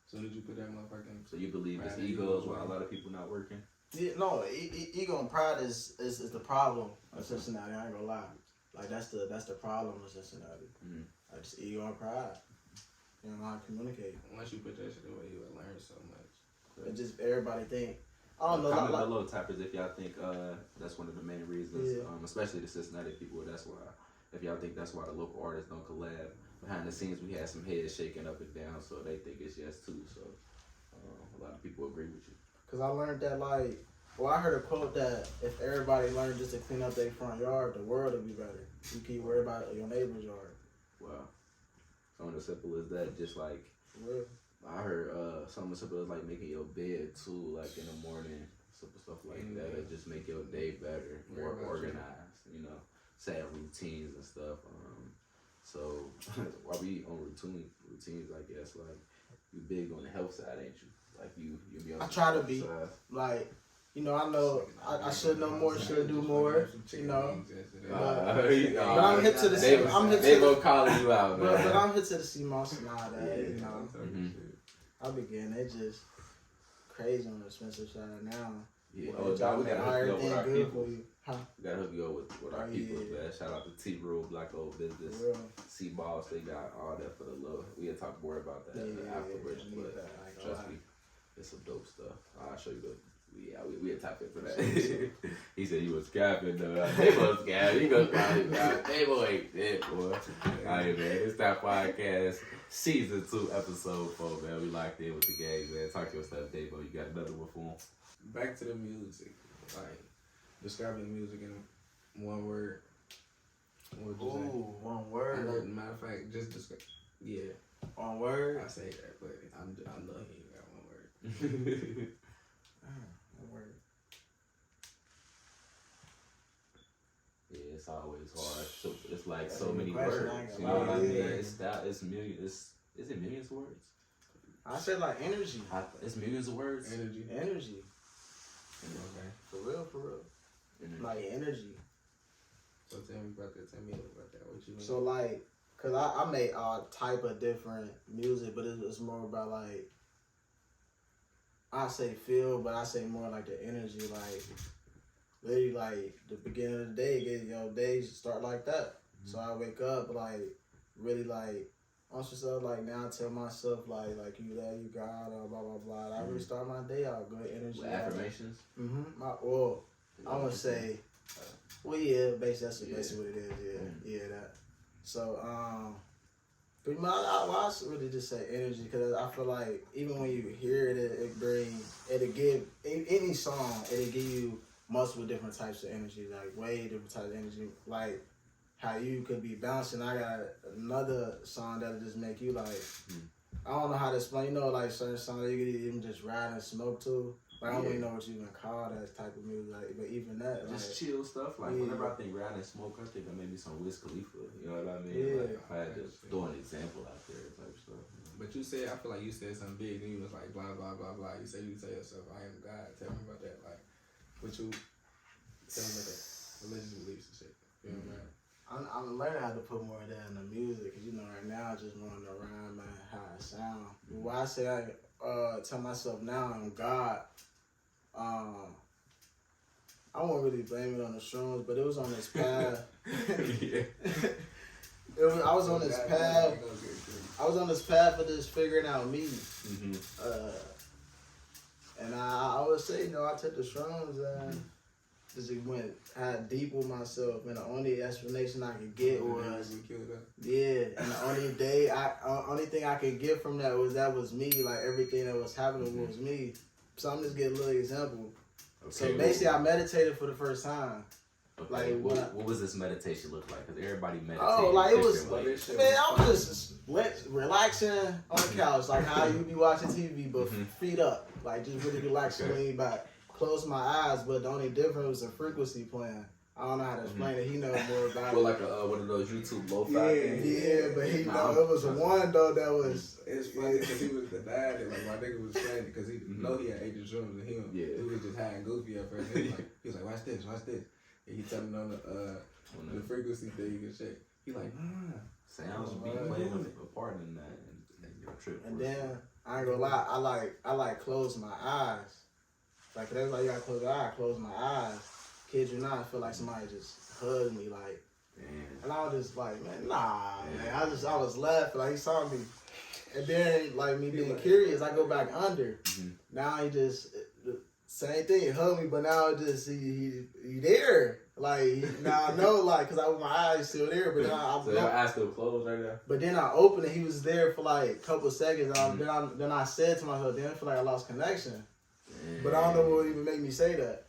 So did you put that motherfucker in? So you believe it's egos why a lot of people not working? yeah, no, ego and pride is the problem of Cincinnati. I ain't gonna lie. Like that's the problem of Cincinnati. Like just ego and pride. You don't know how to communicate. Once you put that shit away, you will learn so much. And just everybody think. I don't know. Comment Like, below, tappers, if y'all think that's one of the main reasons, especially the Cincinnati people. That's why. If y'all think that's why the local artists don't collab, behind the scenes we had some heads shaking up and down, so they think it's yes too. So a lot of people agree with you. Cause I learned that I heard a quote that if everybody learned just to clean up their front yard, the world would be better. You keep worried about your neighbor's yard. Wow. Something as simple as that, just like Really? I heard something as simple as like making your bed too, like in the morning, simple stuff like that. It just make your day better, more organized, you know. Set routines and stuff. So while we on routines, I guess like you big on the health side, ain't you? Like you be on. I try to be. Like, you know, I know I should know more, should do more. You know. But I'm hip to the scene. They will calling you out, man. But I'm hip to the CMOS and all that. You know. I begin. It just crazy on the expensive side now. Yeah, Well, we gotta hook you up with our good people. for you. Huh? We gotta hook you up with our people, man. Shout out to T-Rule, Black Old Business, For real. C-Balls, they got all that for the love. We'll talk more about that afterwards, but trust me, it's some dope stuff. I'll show you we'll tap into that. He said you was capping, though. They was capping. He goes, they boy ain't dead, boy. Alright, man, it's that podcast, season 2, episode 4, man. We locked in with the gang, man. Talk your stuff, Davo. You got another one for him? Back to the music. Like, describing the music in one word. What would you say? Ooh, one word. Matter of fact, just describe. Yeah. One word? I say that, but I know he ain't got one word. One word. Yeah, it's always hard. So it's like That's so a many question, words. I ain't You gonna know what I lie. mean? Yeah. It's millions. Is it millions of words? I said like energy. It's millions of words. Energy. Energy. Okay. For real, for real. Mhm. Like energy. So tell me about that. Tell me about that. What you mean? So like, cause I make all type of different music, but it's more about like, I say feel, but I say more like the energy, like literally like the beginning of the day, days start like that. So I wake up like really like on yourself, like now I tell myself like you that you got blah blah blah. I really start my day out good energy. With affirmations. I would say, well, yeah, basically that's what it is. Yeah, that. So, pretty much, I really just say energy because I feel like even when you hear it, it'll give any song, it'll give you multiple different types of energy, like way different types of energy, like how you could be bouncing. I got another song that'll just make you like, I don't know how to explain, like certain songs you could even just ride and smoke to. Like, I don't really know what you even call that type of music, like, but even that, Just like, chill stuff. Like whenever I think round and smoke, I think of maybe some Wiz Khalifa. You know what I mean? Yeah. Like, if I had to throw an example out there type stuff. But you said, I feel like you said something big, and you was like, blah, blah, blah, blah. You said you tell yourself, I am God. Tell me about that. Like, what you, tell me about that. Religious beliefs and shit. You know what I mean? I'm learning how to put more of that in the music, because, right now I just want to rhyme and how it sound. But why I say I tell myself now I'm God, I won't really blame it on the shrooms, but it was on this path. I was on this path. I was on this path of just figuring out me. And I would say, I took the shrooms and just had deep with myself, and the only explanation I could get was, and the only thing I could get from that was me. Like everything that was happening was me. So I'm just getting a little example. Okay, So basically, I meditated for the first time. Okay, Like what was this meditation look like? Because everybody meditates. Oh, like it was, differently. man, I was just relaxing on the couch, like how you be watching TV, but feet up, like just really relaxing, lean back, close my eyes. But the only difference was the frequency playing. I don't know how to explain it. He knows more about Well, it. like one of those YouTube lo-fi things. Yeah, but he know it was one though that was. It's funny because he was the dad and like my nigga was saying because he know he had Agent Shrooms and he was just high and goofy at first. He was like, watch this. And he telling on the frequency thing and shit. He like, sounds be playing a part in that and trip. And then I ain't gonna lie, I like close my eyes. Like that's why you gotta close your eyes. Close my eyes. Kid you not, I feel like somebody just hugged me, like, and I was just like, man, nah, man. I was laughing, like he saw me, and then like me being curious, I go back under. Now he just same thing, he hugged me, but now it just he there, like now I know, like, cause my eyes still there, but then so your eyes still closed right now. But then I opened it, he was there for like a couple seconds. Then I said to myself, then I feel like I lost connection, but I don't know what would even make me say that.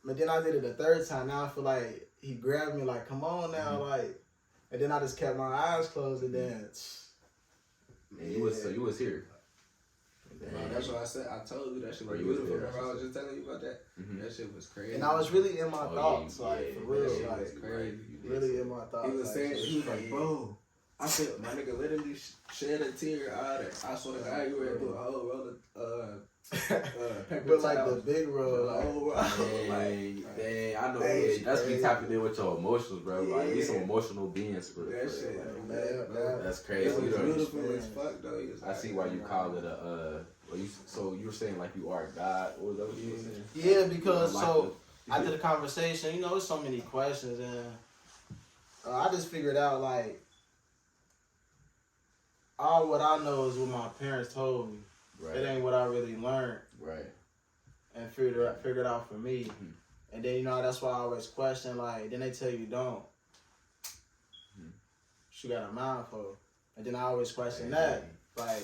But then I did it the third time. Now I feel like he grabbed me, like, come on now, like, and then I just kept my eyes closed, and then. You was here. that's what I said. I told you that shit was beautiful. Remember I was just telling you about that? That shit was crazy. And I was really in my thoughts, like, for real, that shit like, was crazy. really in my thoughts. He was saying, he was like, bro, I said, my nigga literally shed a tear out of it. I swear to God, you ready to do a whole roll of paper But like towels. the big roll, like, Dang, I know that's me tapping in with your emotions, bro. Like we some emotional beings for that shit. like, man, that's crazy. It was You know, beautiful as fuck though. I see why you call it a So you were saying like you are God, or was that what you were saying? Yeah, because Like so after the conversation, you know, there's so many questions, and I just figured out like all what I know is what my parents told me. right, It ain't what I really learned right, and figured out for me. Mhm. And then, you know, that's why I always question, like, then they tell you don't. Mhm. You got a mind for. And then I always question that. Like,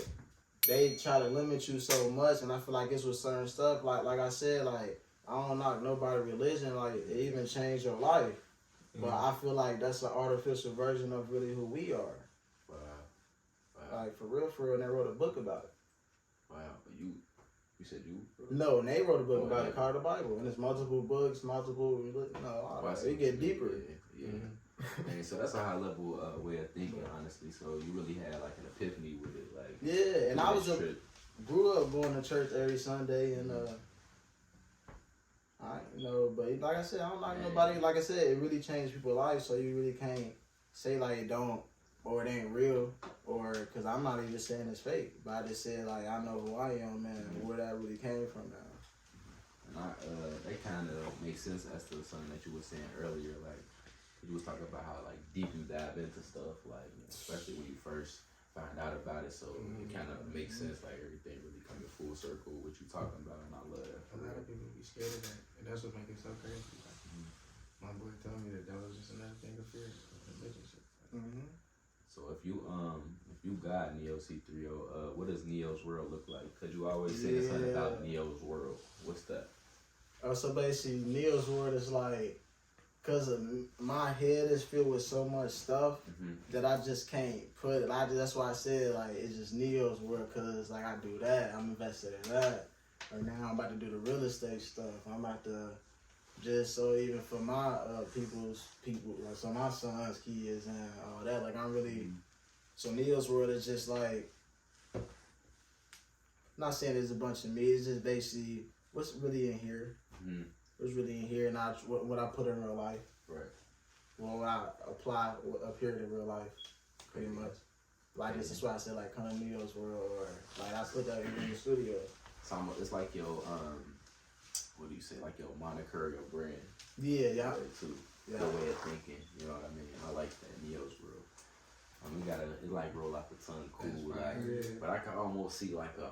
they try to limit you so much, and I feel like it's with certain stuff. Like I said, like, I don't knock nobody's religion. Like, it even changed your life. But I feel like that's an artificial version of really who we are. Wow. Like, for real, and they wrote a book about it. Wow. But you said you? No, and they wrote a book Oh, about yeah. it called the Bible. And it's multiple books, all Wow, that. It get deeper. Yeah. And so that's a high level way of thinking, honestly. So you really had like an epiphany with it, like. Yeah, and I grew up going to church every Sunday, and but like I said, I don't knock nobody. Like I said, it really changed people's lives, so you really can't say like it don't or it ain't real, or because I'm not even saying it's fake, but I just said like I know who I am, man, and where that really came from now. And that kind of makes sense as to something that you were saying earlier, like you was talking about how like deep you dive into stuff, like especially when you first find out about it. So it kind of makes sense, like everything really coming full circle what you talking about, and I love that. A lot of people be scared of that, and that's what makes it so crazy. Like, my boy told me that was just another thing of fear, religion shit. So if you got NE0’C3O, what does Neo's world look like? Cause you always say something about Neo's world. What's that? So basically, Neil's world is like, cause of my head is filled with so much stuff that I just can't put it. That's why I said like it's just Neil's world, cause like I do that, I'm invested in that. Or now I'm about to do the real estate stuff. I'm about to just so even for my people, like so my son's kids and all that. Like I'm really so Neil's world is just like. Not saying there's a bunch of me. It's just basically what's really in here. What's really in here, and what I put in real life. Right. Well, what I apply up here to real life, pretty much. Like this is why I said like come to Neo's world, or like I put that in the studio. So it's like your what do you say? Like your moniker, your brand. Yeah. Too. Yeah. The way of thinking. You know what I mean? I like that Neo's world. We gotta it like roll off the tongue cool, like, but I can almost see like a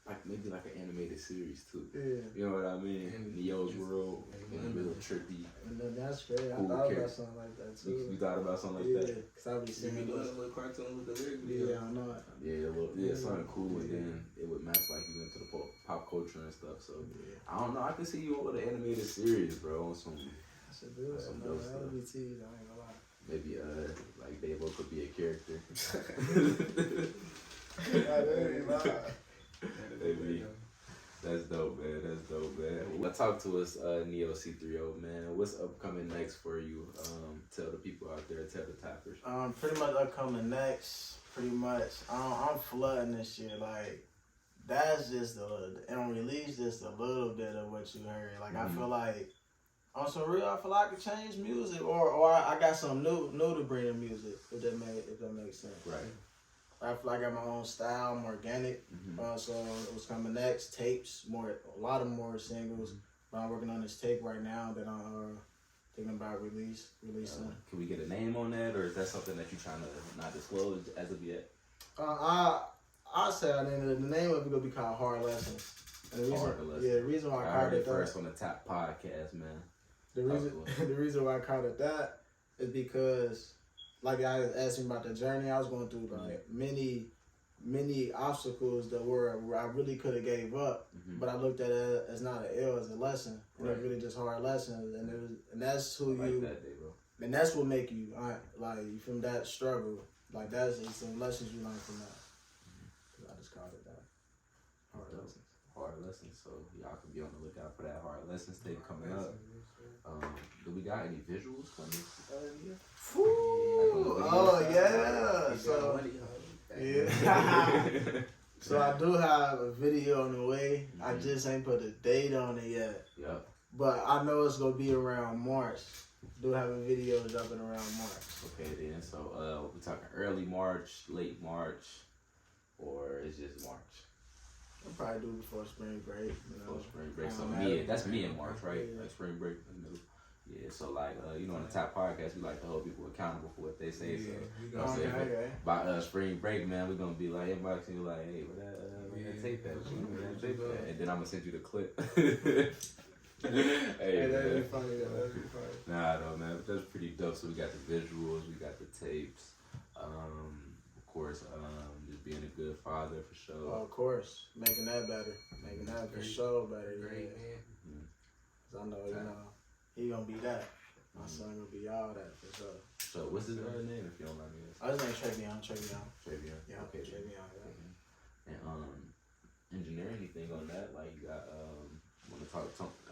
like maybe like an animated series too. Yeah. You know what I mean? Neo's world, and real trippy. And then that's great. Cool I thought about something like that too. You thought about something like that? Yeah, cause I be seeing a little cartoon with the lyrics. Yeah, I know it. Yeah, something cool, and then it would match like you into the pop culture and stuff. So I don't know. I can see you with an animated series, bro, on some. I should do it. Some No, dope stuff. that would be teased. I ain't gonna lie. Maybe like Davo could be a character. Maybe. That's dope, man. That's dope, man. Well, talk to us, NE0’C3O, man. What's upcoming next for you? Tell the people out there, tell the tappers. Pretty much upcoming next. Pretty much. I'm flooding this year. Like that's just and release just a little bit of what you heard. Like I feel like. On some real, I feel like I could change music, or I got some new to bring to music, if that makes sense. Right. I feel like I got my own style, I'm organic. So what's coming next? Tapes, a lot of more singles. I'm working on this tape right now that I'm thinking about releasing. Can we get a name on that, or is that something that you're trying to not disclose as of yet? I say the name of it gonna be called Hard Lessons. And the reason why I called it first on the top podcast, man. The reason why I called it that is because, like I was asking about the journey I was going through, like many obstacles that where I really could have gave up, but I looked at it as not an L, as a lesson, and it's really just hard lessons, and that's who I like you, that, Davo. and that's what make you like from that struggle, like that's some lessons you learn from that. I just called it that. Hard lessons. Hard lessons. So y'all can be on the lookout for that hard lessons tape coming up. Do we got any visuals coming? Oh yeah. So so I do have a video on the way. I just ain't put a date on it yet. Yep. But I know it's gonna be around March. Do have a video dropping around March. Okay then. So we're talking early March, late March, or it's just March. probably do before spring break. You know? Before spring break. So Matter. that's me in March, right? Yeah. Like spring break in the middle. Yeah, so like you know, on the Tap Podcast, we like to hold people accountable for what they say. Yeah, So we you know, gonna so Okay. by spring break, man, we're gonna be like inboxing you like, hey, where that tape that? And then I'm gonna send you the clip. Hey, that'd be funny. That'd be funny. Nah, no, man, but that's pretty dope. So we got the visuals, we got the tapes. Of course, just being a good father for sure. Oh, of course, making that better, making that for sure better. Great, Yeah. man. 'Cause I know, you know, he gonna be that. My son gonna be all that for sure. So what's his other name, if you don't mind me asking? I just named Travion. Travion. Yeah, Okay. Travion. Yeah. And engineer anything on that? Like you got want to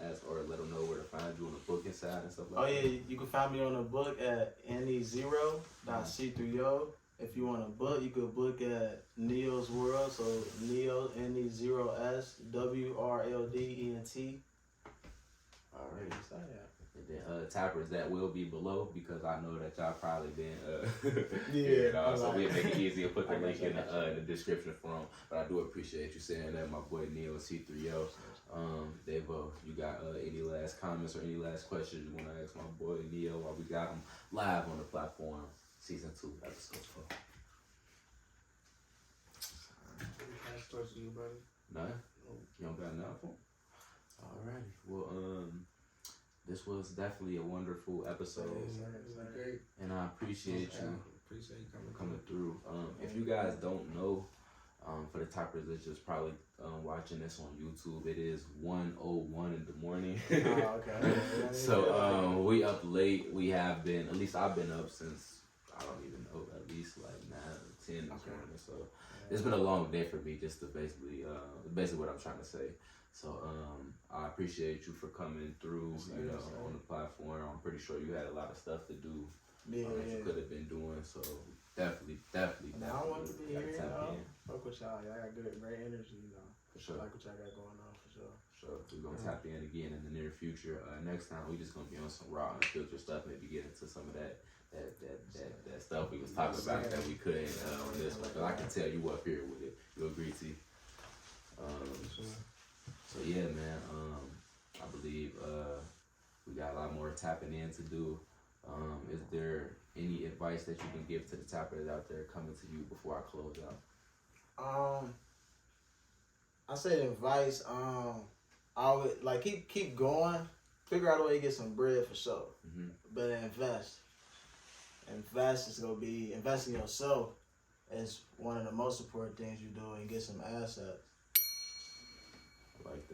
ask or let them know where to find you on the booking side and stuff like Oh that. yeah, you can find me on the book at NE0’C3O. If you want to book, you could book at Neo's World. So Neo NE0’S_WRLDENT. Alright. So yeah. And then tappers that will be below because I know that y'all probably been Yeah, so we like- make it easier to put the I got link you, in I got the description for them. But I do appreciate you saying that, my boy NE0’C3O. Dave, you got any last comments or any last questions you want to ask my boy Neo while we got him live on the platform, season 2, episode 4? Last question, you buddy. None? You don't got nothing for him? Alrighty. Well, this was definitely a wonderful episode, Great. and I appreciate you Appreciate you coming through. If you guys don't know, for the toppers that's just probably watching this on YouTube, it is 1:01 in the morning. Oh, okay. So we up late. We have been, at least I've been up since, I don't even know, at least like 9 or 10 this morning. So it's been a long day for me, just to basically what I'm trying to say. So I appreciate you for coming through, on the platform. I'm pretty sure you had a lot of stuff to do that you could have been doing. So definitely. I don't want to be gotta here, tap in. Fuck with y'all. Y'all got great energy, For sure. I like what y'all got going on, for sure. So we're gonna tap in again in the near future. Next time we just gonna be on some raw unfiltered stuff. Maybe get into some of that stuff we was talking about that we couldn't on this one. But I can tell you up here with it. You agree, T? So yeah, man. I believe we got a lot more tapping in to do. Is there any advice that you can give to the tappers out there coming to you before I close out? I say advice. I would like keep going. Figure out a way to get some bread for sure. But invest. Invest is gonna be invest in yourself. Is one of the most important things you do, and get some assets. I like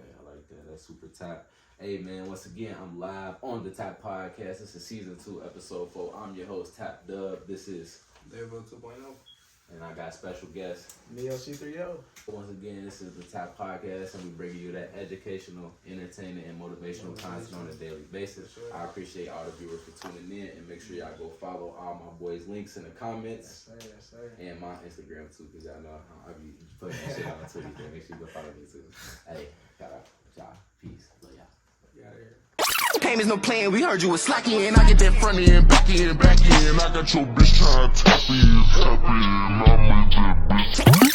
that. That's super tap. Hey man, once again, I'm live on the Tap Podcast. This is season 2, episode 4. I'm your host, Tap Dub. This is Level 2.0. and I got special guests. NE0’C3O. Once again, this is the Tap Podcast, and we bring you that educational, entertaining, and motivational content on a daily basis. Sure. I appreciate all the viewers for tuning in, and make sure y'all go follow all my boys' links in the comments. Yes, sir. And my Instagram too, because y'all know I be putting that shit on Twitter. Make sure you go follow me too. Hey, shout out, y'all. Peace. Love y'all. Get out of here. Payments no playing, we heard you was slacking, I get that front end, back end, back end. I got your bitch trying to tap in, I'm with that bitch.